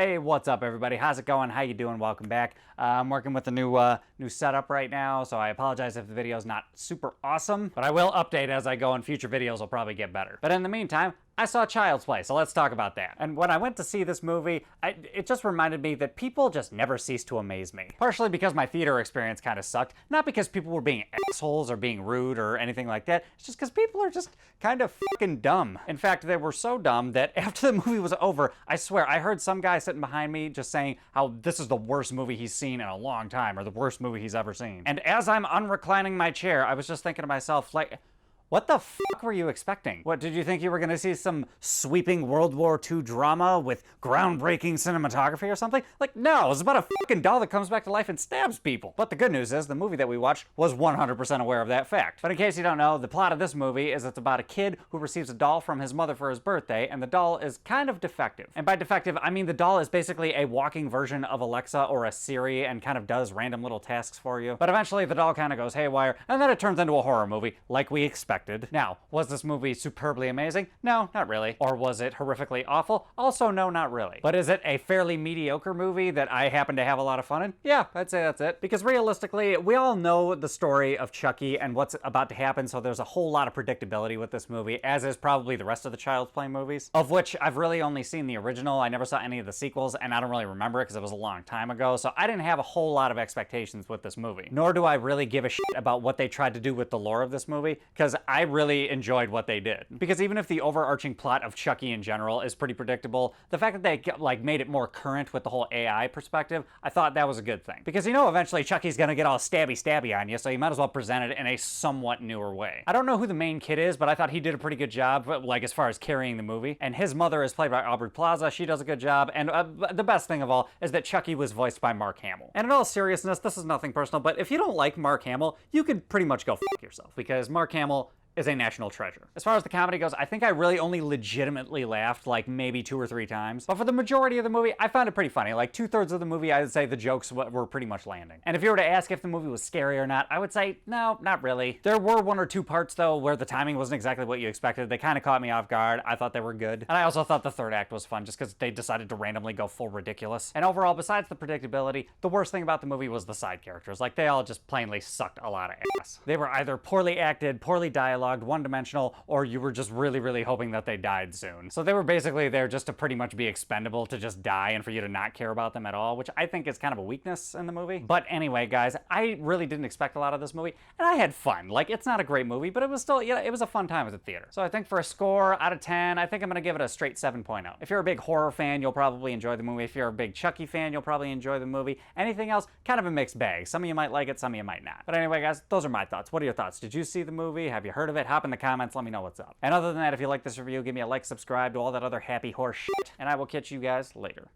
Hey, what's up, everybody? How's it going? How you doing? Welcome back. I'm working with a new setup right now, so I apologize if the video is not super awesome, but I will update as I go, and future videos will probably get better. But in the meantime, I saw Child's Play, so let's talk about that. And when I went to see this movie, it just reminded me that people just never cease to amaze me. Partially because my theater experience kind of sucked, not because people were being assholes or being rude or anything like that. It's just because people are just kind of fucking dumb. In fact, they were so dumb that after the movie was over, I swear, I heard some guy sitting behind me just saying how this is the worst movie he's seen in a long time, or the worst movie he's ever seen. And as I'm unreclining my chair, I was just thinking to myself, like, what the fuck were you expecting? What, did you think you were gonna see some sweeping World War II drama with groundbreaking cinematography or something? Like, no, it was about a fucking doll that comes back to life and stabs people. But the good news is, the movie that we watched was 100% aware of that fact. But in case you don't know, the plot of this movie is it's about a kid who receives a doll from his mother for his birthday, and the doll is kind of defective. And by defective, I mean the doll is basically a walking version of Alexa or a Siri and kind of does random little tasks for you. But eventually the doll kind of goes haywire, and then it turns into a horror movie, like we expected. Now, was this movie superbly amazing? No, not really. Or was it horrifically awful? Also, no, not really. But is it a fairly mediocre movie that I happen to have a lot of fun in? Yeah, I'd say that's it. Because realistically, we all know the story of Chucky and what's about to happen, so there's a whole lot of predictability with this movie, as is probably the rest of the Child's Play movies, of which I've really only seen the original. I never saw any of the sequels, and I don't really remember it because it was a long time ago, so I didn't have a whole lot of expectations with this movie. Nor do I really give a shit about what they tried to do with the lore of this movie, because I really enjoyed what they did. Because even if the overarching plot of Chucky in general is pretty predictable, the fact that they like made it more current with the whole AI perspective, I thought that was a good thing. Because you know eventually Chucky's gonna get all stabby on you, so you might as well present it in a somewhat newer way. I don't know who the main kid is, but I thought he did a pretty good job, like as far as carrying the movie. And his mother is played by Aubrey Plaza. She does a good job. And the best thing of all is that Chucky was voiced by Mark Hamill. And in all seriousness, this is nothing personal, but if you don't like Mark Hamill, you can pretty much go fuck yourself, because Mark Hamill is a national treasure. As far as the comedy goes, I think I really only legitimately laughed like maybe 2 or 3 times. But for the majority of the movie, I found it pretty funny. Like 2/3 of the movie, I would say the jokes were pretty much landing. And if you were to ask if the movie was scary or not, I would say, no, not really. There were 1 or 2 parts though where the timing wasn't exactly what you expected. They kind of caught me off guard. I thought they were good. And I also thought the 3rd act was fun just because they decided to randomly go full ridiculous. And overall, besides the predictability, the worst thing about the movie was the side characters. Like they all just plainly sucked a lot of ass. They were either poorly acted, poorly dialogued, one-dimensional, or you were just really hoping that they died soon. So they were basically there just to pretty much be expendable, to just die and for you to not care about them at all, which I think is kind of a weakness in the movie. But anyway, guys, I really didn't expect a lot of this movie, and I had fun. Like, it's not a great movie, but it was still, yeah, it was a fun time at the theater. So I think for a score out of 10, I think I'm gonna give it a straight 7.0. If you're a big horror fan, you'll probably enjoy the movie. If you're a big Chucky fan, you'll probably enjoy the movie. Anything else, kind of a mixed bag. Some of you might like it, some of you might not. But anyway, guys, those are my thoughts. What are your thoughts? Did you see the movie? Have you heard of it? Hop in the comments, let me know what's up. And other than that, if you like this review, give me a like, subscribe, to all that other happy horse shit, and I will catch you guys later.